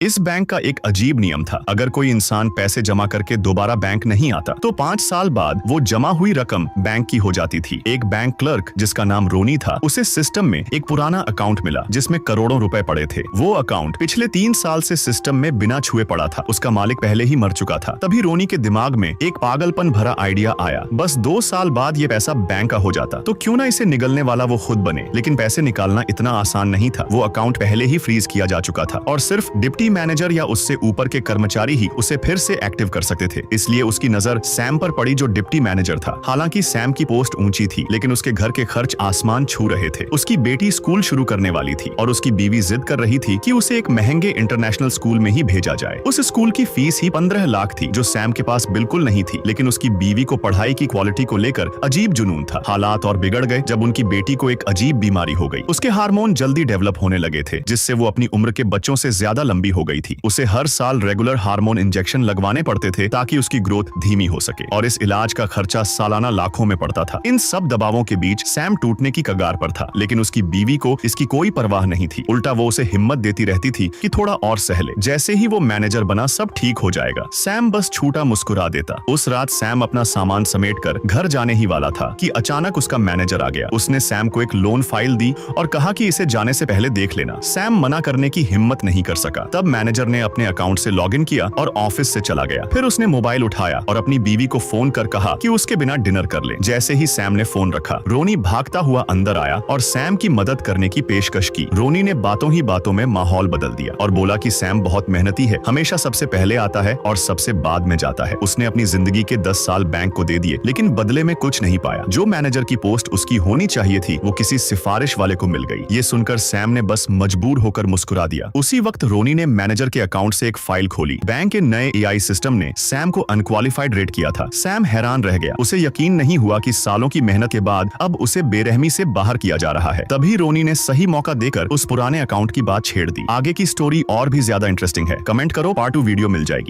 इस बैंक का एक अजीब नियम था। अगर कोई इंसान पैसे जमा करके दोबारा बैंक नहीं आता तो 5 साल बाद वो जमा हुई रकम बैंक की हो जाती थी। एक बैंक क्लर्क जिसका नाम रोनी था, उसे सिस्टम में एक पुराना अकाउंट मिला जिसमें करोड़ों रुपए पड़े थे। वो अकाउंट पिछले 3 साल से सिस्टम में बिना छुए पड़ा था। उसका मालिक पहले ही मर चुका था। तभी रोनी के दिमाग में एक पागलपन भरा आइडिया आया। बस 2 साल बाद ये पैसा बैंक का हो जाता तो क्यों ना इसे निगलने वाला वो खुद बने। लेकिन पैसे निकालना इतना आसान नहीं था। वो अकाउंट पहले ही फ्रीज किया जा चुका था और सिर्फ डिप्टी मैनेजर या उससे ऊपर के कर्मचारी ही उसे फिर से एक्टिव कर सकते थे। इसलिए उसकी नजर सैम पर पड़ी, जो डिप्टी मैनेजर था। हालांकि सैम की पोस्ट ऊंची थी, लेकिन उसके घर के खर्च आसमान छू रहे थे। उसकी बेटी स्कूल शुरू करने वाली थी और उसकी बीवी जिद कर रही थी कि उसे एक महंगे इंटरनेशनल स्कूल में ही भेजा जाए। उस स्कूल की फीस ही 15 लाख थी, जो सैम के पास बिल्कुल नहीं थी। लेकिन उसकी बीवी को पढ़ाई की क्वालिटी को लेकर अजीब जुनून था। हालात और बिगड़ गए जब उनकी बेटी को एक अजीब बीमारी हो गई। उसके हार्मोन जल्दी डेवलप होने लगे थे, जिससे वो अपनी उम्र के बच्चों से ज्यादा लंबी हो गई थी। उसे हर साल रेगुलर हार्मोन इंजेक्शन लगवाने पड़ते थे ताकि उसकी ग्रोथ धीमी हो सके, और इस इलाज का खर्चा सालाना लाखों में पड़ता था। इन सब दबावों के बीच सैम टूटने की कगार पर था, लेकिन उसकी बीवी को इसकी कोई परवाह नहीं थी। उल्टा वो उसे हिम्मत देती रहती थी कि थोड़ा और सह ले, जैसे ही वो मैनेजर बना सब ठीक हो जाएगा। सैम बस छूटा मुस्कुरा देता। उस रात सैम अपना सामान समेट कर घर जाने ही वाला था कि अचानक उसका मैनेजर आ गया। उसने सैम को एक लोन फाइल दी और कहा कि इसे जाने से पहले देख लेना। सैम मना करने की हिम्मत नहीं कर सका। तब मैनेजर ने अपने अकाउंट से लॉगिन किया और ऑफिस से चला गया। फिर उसने मोबाइल उठाया और अपनी बीवी को फोन कर कहा कि उसके बिना डिनर कर ले। जैसे ही सैम ने फोन रखा, रोनी भागता हुआ अंदर आया और सैम की मदद करने की पेशकश की। रोनी ने बातों ही बातों में माहौल बदल दिया और बोला कि सैम बहुत मेहनती है, हमेशा सबसे पहले आता है और सबसे बाद में जाता है। उसने अपनी जिंदगी के 10 साल बैंक को दे दिए, लेकिन बदले में कुछ नहीं पाया। जो मैनेजर की पोस्ट उसकी होनी चाहिए थी, वो किसी सिफारिश वाले को मिल गई। ये सुनकर सैम ने बस मजबूर होकर मुस्कुरा दिया। उसी वक्त रोनी ने मैनेजर के अकाउंट से एक फाइल खोली। बैंक के नए एआई सिस्टम ने सैम को अनक्वालिफाइड रेट किया था। सैम हैरान रह गया। उसे यकीन नहीं हुआ कि सालों की मेहनत के बाद अब उसे बेरहमी से बाहर किया जा रहा है। तभी रोनी ने सही मौका देकर उस पुराने अकाउंट की बात छेड़ दी। आगे की स्टोरी और भी ज्यादा इंटरेस्टिंग है। कमेंट करो, पार्ट 2 वीडियो मिल जाएगी।